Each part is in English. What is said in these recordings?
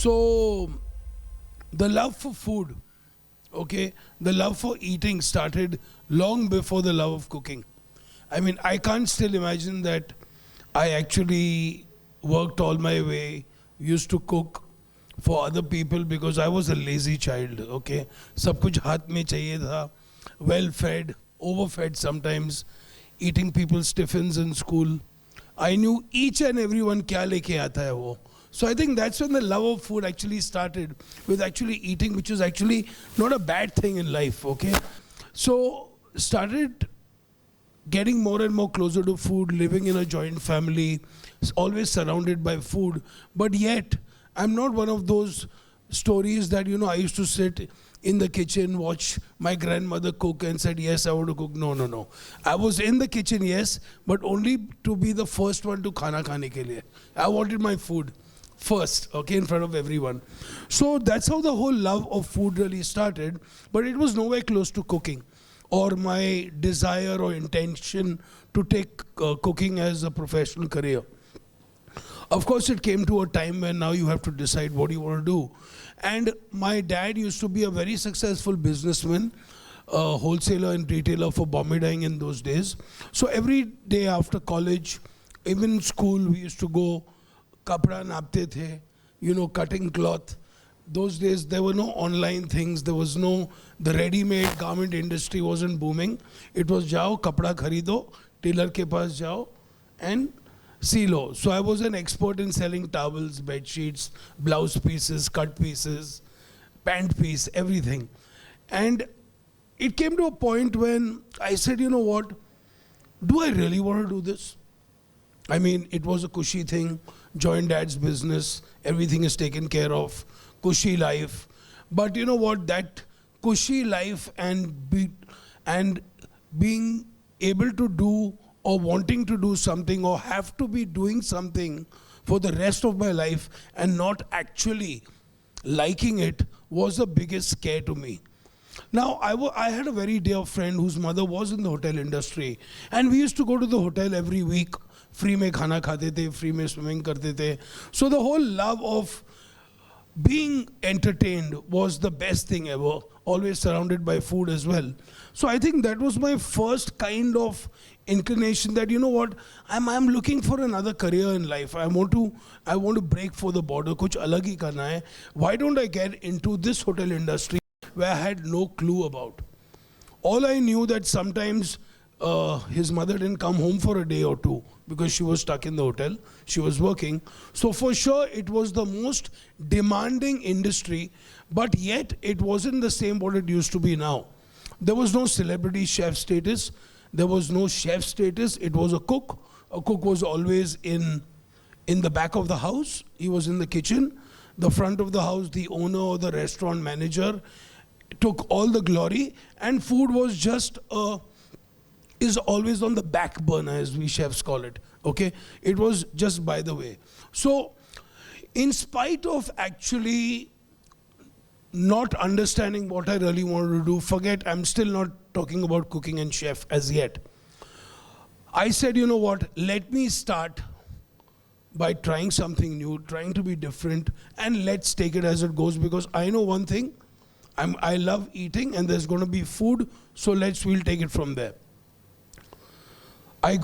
So the love for food, okay, the love for eating started long before the love of cooking. I mean, I can't still imagine that I actually worked all my way, used to cook for other people because I was a lazy child, okay. सब कुछ हाथ में चाहिए था, well fed, overfed sometimes, eating people's tiffins in school. I knew each and everyone क्या लेके आता है वो. So I think that's when the love of food actually started, with actually eating, which is actually not a bad thing in life, okay. So started getting more and more closer to food, living in a joint family, always surrounded by food. But yet, I'm not one of those stories that, you know, I used to sit in the kitchen, watch my grandmother cook and said, yes, I want to cook. No, no, no. I was in the kitchen, yes, but only to be the first one to khana khane ke liye. I wanted my food first, okay, in front of everyone. So that's how the whole love of food really started, but it was nowhere close to cooking or my desire or intention to take cooking as a professional career. Of course, it came to a time when now you have to decide what you want to do. And my dad used to be a very successful businessman, wholesaler and retailer for Bombay dyeing in those days. So every day after college, even in school, we used to go kapra napte the, you know, cutting cloth. Those days there were no online things, there was no, the ready-made garment industry wasn't booming. It was jao, kapda kharido, tailor ke paas jao, and silo. So I was an expert in selling towels, bed sheets, blouse pieces, cut pieces, pant piece, everything. And it came to a point when I said, you know what, do I really want to do this? I mean, it was a cushy thing, join dad's business, everything is taken care of, cushy life. But you know what, that cushy life and being able to do or wanting to do something or have to be doing something for the rest of my life and not actually liking it was the biggest scare to me. Now, I had a very dear friend whose mother was in the hotel industry, and we used to go to the hotel every week. Free mein khana khate the, free mein swimming karte the. So the whole love of being entertained was the best thing ever, always surrounded by food as well. So I think that was my first kind of inclination that, you know what, I'm looking for another career in life. I want to break for the border, kuch alag hi karna hai. Why don't I get into this hotel industry where I had no clue about? All I knew that sometimes his mother didn't come home for a day or two because she was stuck in the hotel. She was working. So for sure, it was the most demanding industry, but yet it wasn't the same what it used to be now. There was no celebrity chef status. There was no chef status. It was a cook. A cook was always in the back of the house. He was in the kitchen. The front of the house, the owner or the restaurant manager took all the glory, and food was just is always on the back burner, as we chefs call it, okay? It was just by the way. So, in spite of actually not understanding what I really wanted to do, forget, I'm still not talking about cooking and chef as yet. I said, you know what, let me start by trying something new, trying to be different, and let's take it as it goes, because I know one thing, I love eating and there's going to be food, so we'll take it from there. I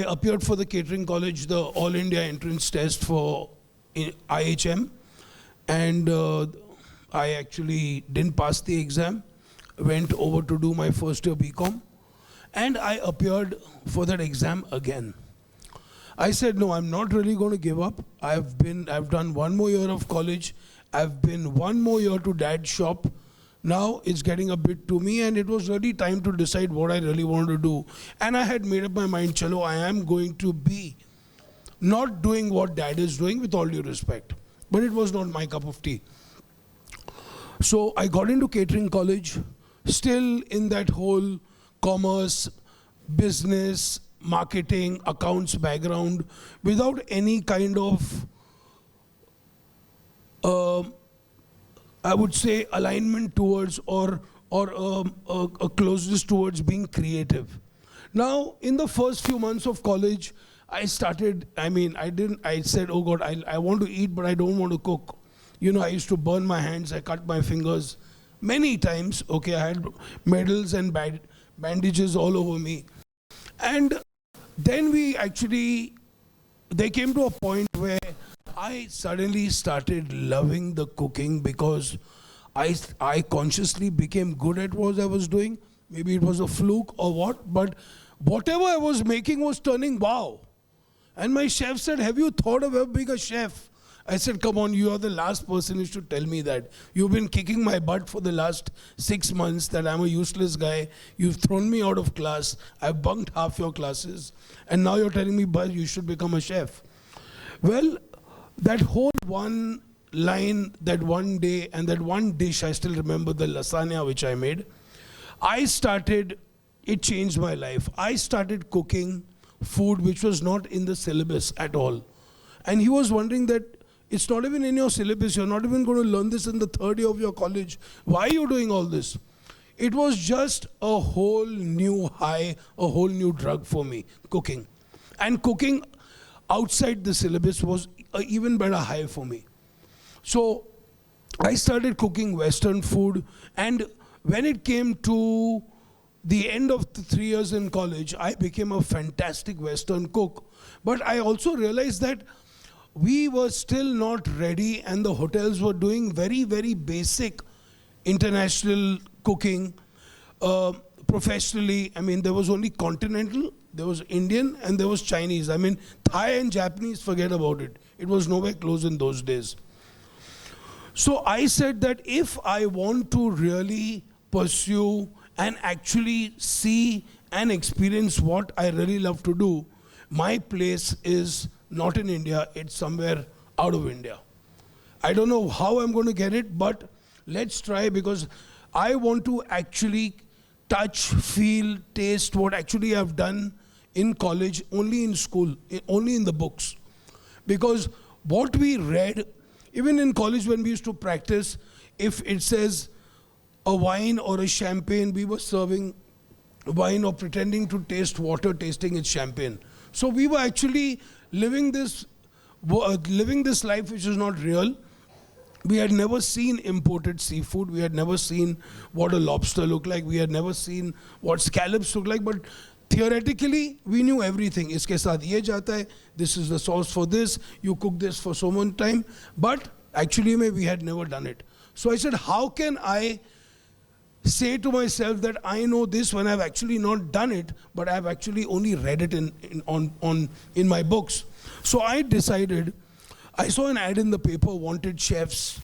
appeared for the catering college, the All India entrance test for IHM, and I actually didn't pass the exam, went over to do my first year BCom, and I appeared for that exam again. I said, no, I'm not really going to give up. I've done one more year of college. I've been one more year to dad's shop. Now it's getting a bit to me, and it was really time to decide what I really wanted to do. And I had made up my mind, chalo, I am going to be not doing what dad is doing, with all due respect. But it was not my cup of tea. So I got into catering college, still in that whole commerce, business, marketing, accounts background, without any kind of I would say alignment towards or a closeness towards being creative. Now, in the first few months of college, I said, oh God, I want to eat, but I don't want to cook. You know, I used to burn my hands, I cut my fingers many times. Okay, I had medals and bandages all over me. And then they came to a point where I suddenly started loving the cooking because I consciously became good at what I was doing. Maybe it was a fluke or what, but whatever I was making was turning wow. And my chef said, have you thought of being a chef? I said, come on, you are the last person who should tell me that. You've been kicking my butt for the last 6 months that I'm a useless guy. You've thrown me out of class. I've bunked half your classes. And now you're telling me, but you should become a chef. Well, that whole one line, that one day, and that one dish, I still remember the lasagna which I made. It changed my life. I started cooking food which was not in the syllabus at all. And he was wondering that it's not even in your syllabus, you're not even going to learn this in the third year of your college. Why are you doing all this? It was just a whole new high, a whole new drug for me, cooking. And cooking outside the syllabus was an even better high for me. So I started cooking Western food, and when it came to the end of the 3 years in college, I became a fantastic Western cook. But I also realized that we were still not ready, and the hotels were doing very, very basic international cooking professionally. I mean, there was only continental, there was Indian, and there was Chinese. I mean, Thai and Japanese, forget about it. It was nowhere close in those days. So I said that if I want to really pursue and actually see and experience what I really love to do, my place is not in India, it's somewhere out of India. I don't know how I'm going to get it, but let's try, because I want to actually touch, feel, taste what actually I've done in college, only in school, only in the books. Because what we read, even in college when we used to practice, if it says a wine or a champagne, we were serving wine or pretending to taste water, tasting its champagne. So we were actually living this life which is not real. We had never seen imported seafood. We had never seen what a lobster looked like. We had never seen what scallops look like. But theoretically, we knew everything. Iske saath ye jata hai. This is the sauce for this. You cook this for so much time. But actually, we had never done it. So I said, how can I say to myself that I know this when I've actually not done it, but I've actually only read it in my books. So I decided, I saw an ad in the paper, wanted chefs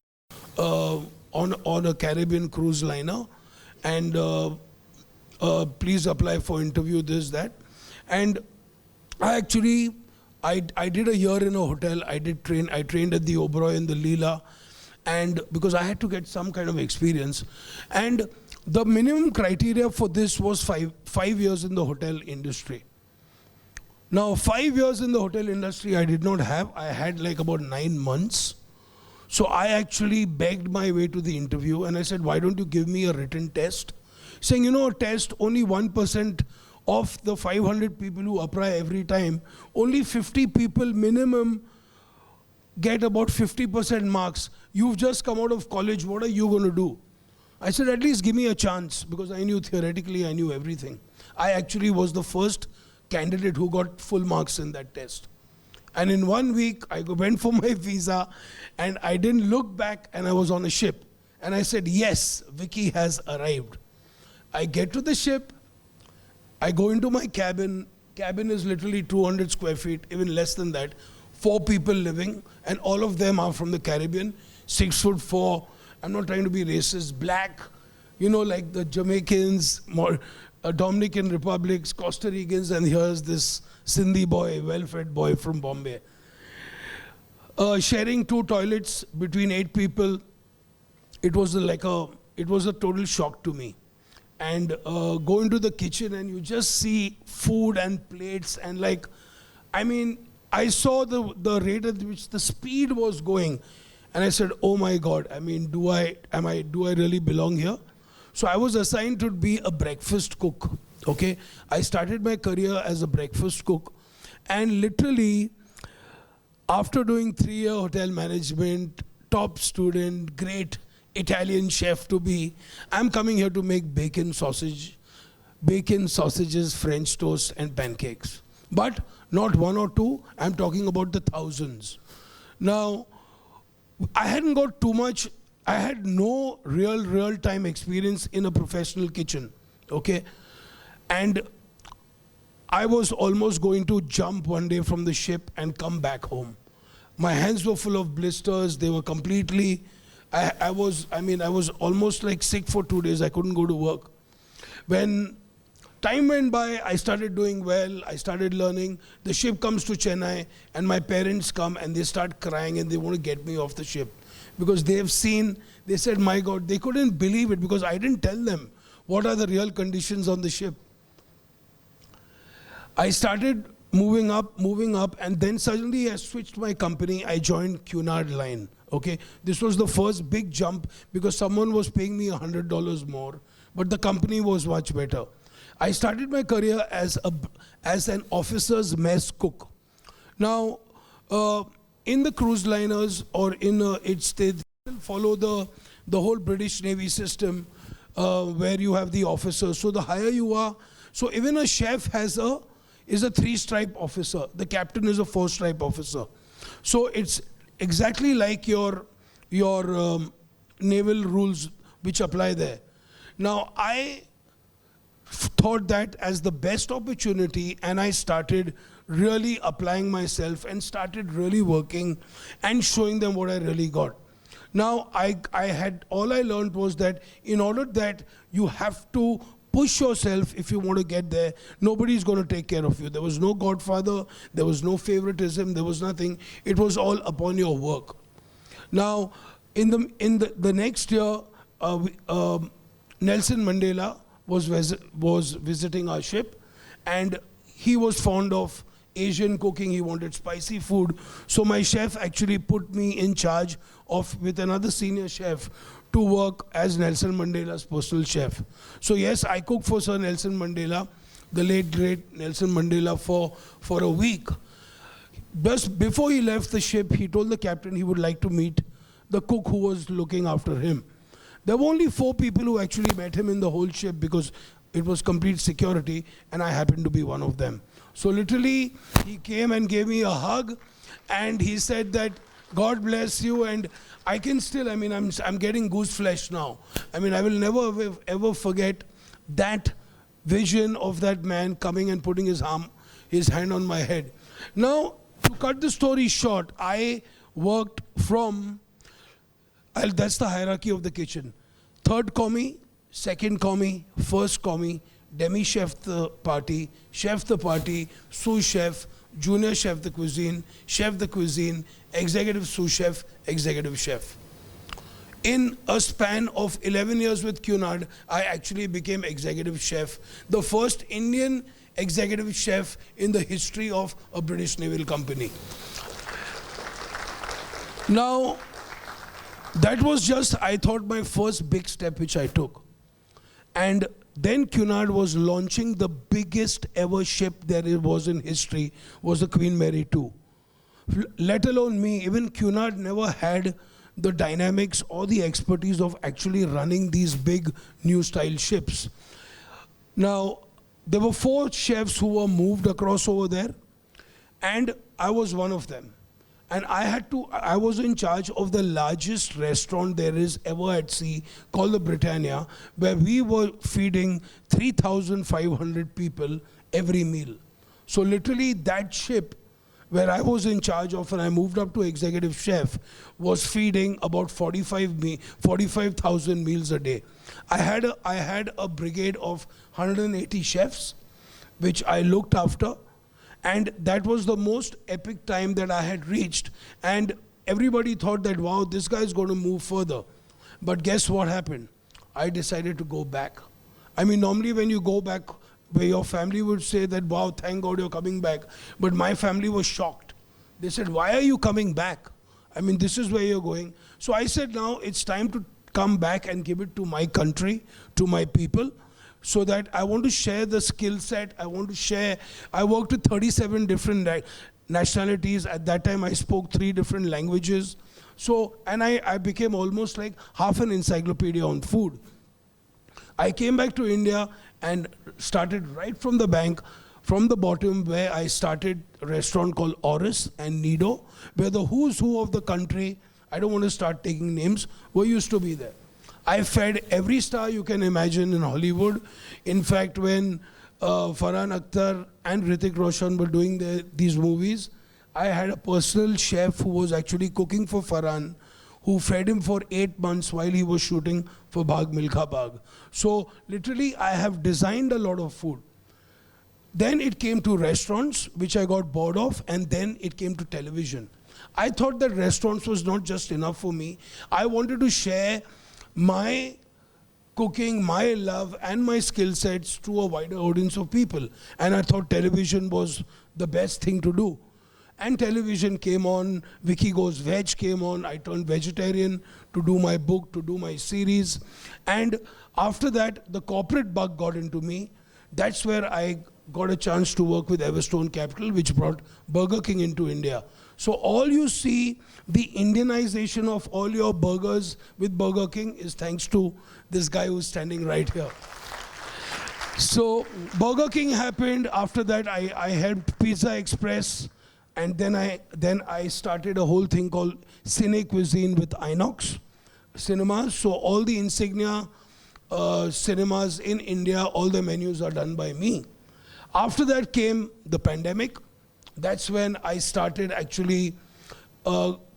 on a Caribbean cruise liner, and please apply for interview, this, that. And I did a year in a hotel. I trained at the Oberoi in the Leela, and because I had to get some kind of experience. And the minimum criteria for this was five years in the hotel industry. Now, 5 years in the hotel industry I did not have. I had like about 9 months. So I actually begged my way to the interview, and I said, why don't you give me a written test? Saying, a test, only 1% of the 500 people who apply every time, only 50 people minimum get about 50% marks. You've just come out of college, what are you going to do? I said, at least give me a chance, because I knew theoretically, I knew everything. I actually was the first candidate who got full marks in that test. And in 1 week, I went for my visa, and I didn't look back, and I was on a ship. And I said, yes, Vicky has arrived. I get to the ship, I go into my cabin. Cabin is literally 200 square feet, even less than that. 4 people living, and all of them are from the Caribbean, 6'4". I'm not trying to be racist, black, like the Jamaicans, Dominican Republics, Costa Ricans, and here's this Sindhi boy, well-fed boy from Bombay. Sharing 2 toilets between 8 people, it was a total shock to me. And go into the kitchen and you just see food and plates, and I saw the rate at which the speed was going. And I said, oh my God, do I really belong here? So I was assigned to be a breakfast cook, okay? I started my career as a breakfast cook. And literally, after doing 3-year hotel management, top student, great Italian chef to be. I'm coming here to make bacon sausages, French toast, and pancakes. But not one or two, I'm talking about the thousands. Now, I hadn't got too much, I had no real-time experience in a professional kitchen, okay? And I was almost going to jump one day from the ship and come back home. My hands were full of blisters, they were completely, I was almost like sick for 2 days, I couldn't go to work. When time went by, I started doing well, I started learning. The ship comes to Chennai and my parents come and they start crying and they want to get me off the ship. Because they've seen, they said, my God, they couldn't believe it because I didn't tell them what are the real conditions on the ship. I started moving up, and then suddenly I switched my company. I joined Culinary line, okay? This was the first big jump because someone was paying me $100 more, but the company was much better. I started my career as an officer's mess cook. Now, in the cruise liners or in they follow the whole British Navy system where you have the officers. So the higher you are, so even a chef is a 3-stripe officer. The captain is a 4-stripe officer. So it's exactly like your naval rules which apply there. Now I thought that as the best opportunity, and I started really applying myself and started really working and showing them what I really got. Now all I learned was that in order that you have to push yourself if you want to get there. Nobody's going to take care of you. There was no godfather, there was no favoritism, there was nothing. It was all upon your work. Now, in the next year, Nelson Mandela was visiting our ship, and he was fond of Asian cooking. He wanted spicy food. So my chef actually put me in charge with another senior chef to work as Nelson Mandela's personal chef. So yes, I cooked for Sir Nelson Mandela, the late great Nelson Mandela, for a week. Just before he left the ship, he told the captain he would like to meet the cook who was looking after him. There were only 4 people who actually met him in the whole ship because it was complete security, and I happened to be one of them. So literally, he came and gave me a hug, and he said that, God bless you, and I can still, I'm getting goose flesh now. I will never ever forget that vision of that man coming and putting his hand on my head. Now, to cut the story short, I worked from, that's the hierarchy of the kitchen. 3rd commis, 2nd commis, 1st commis, demi-chef the party, chef the party, sous chef, junior chef the cuisine, executive sous chef, executive chef. In a span of 11 years with Cunard, I actually became executive chef, the first Indian executive chef in the history of a British naval company. Now, that was just, I thought, my first big step which I took. And then Cunard was launching the biggest ever ship there was in history, was the Queen Mary 2. Let alone me, even Cunard never had the dynamics or the expertise of actually running these big new style ships. Now, there were 4 chefs who were moved across over there, and I was one of them. And I was in charge of the largest restaurant there is ever at sea, called the Britannia, where we were feeding 3,500 people every meal. So literally that ship, where I was in charge of and I moved up to executive chef, was feeding about 45,000 meals a day. I had a brigade of 180 chefs, which I looked after. And that was the most epic time that I had reached. And everybody thought that, wow, this guy is going to move further. But guess what happened? I decided to go back. Normally when you go back, where your family would say that, wow, thank God you're coming back. But my family was shocked. They said, why are you coming back? This is where you're going. So I said, now it's time to come back and give it to my country, to my people. So that I want to share the skill set, I worked with 37 different nationalities. At that time I spoke 3 different languages. So, and I became almost like half an encyclopedia on food. I came back to India and started right from the bank, from the bottom, where I started a restaurant called Oris and Nido, where the who's who of the country, I don't want to start taking names, were used to be there. I fed every star you can imagine in Hollywood. In fact, when Farhan Akhtar and Hrithik Roshan were doing these movies, I had a personal chef who was actually cooking for Farhan, who fed him for 8 months while he was shooting for Bhag Milkha Bhag. So literally, I have designed a lot of food. Then it came to restaurants, which I got bored of, and then it came to television. I thought that restaurants was not just enough for me. I wanted to share my cooking, my love, and my skill sets to a wider audience of people. And I thought television was the best thing to do. And television came on, Vicky Goes Veg came on, I turned vegetarian to do my book, to do my series. And after that, the corporate bug got into me. That's where I got a chance to work with Everstone Capital, which brought Burger King into India. So all you see, the Indianization of all your burgers with Burger King is thanks to this guy who's standing right here. So Burger King happened. After that, I helped Pizza Express. And then I started a whole thing called Cine Cuisine with Inox Cinemas. So all the insignia cinemas in India, all the menus are done by me. After that came the pandemic. That's when I started actually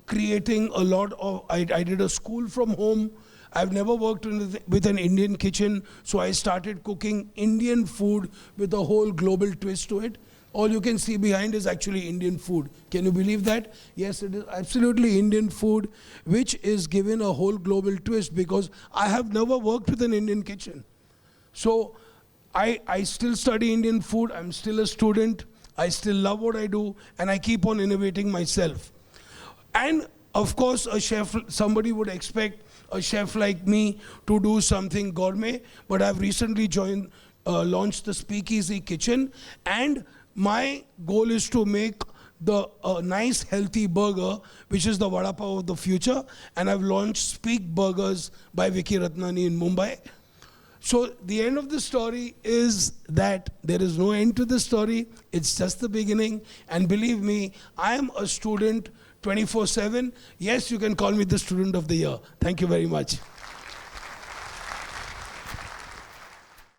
creating a lot of, I did a school from home. I've never worked with an Indian kitchen, so I started cooking Indian food with a whole global twist to it. All you can see behind is actually Indian food. Can you believe that? Yes, it is absolutely Indian food, which is given a whole global twist because I have never worked with an Indian kitchen. So I still study Indian food. I'm still a student. I still love what I do, and I keep on innovating myself. And of course, a chef, somebody would expect a chef like me to do something gourmet, but I've recently launched the Speakeasy Kitchen, and my goal is to make the nice healthy burger, which is the vada pav of the future, and I've launched Speak Burgers by Vicky Ratnani in Mumbai. So the end of the story is that there is no end to the story. It's just the beginning. And believe me, I am a student 24/7. Yes, you can call me the student of the year. Thank you very much.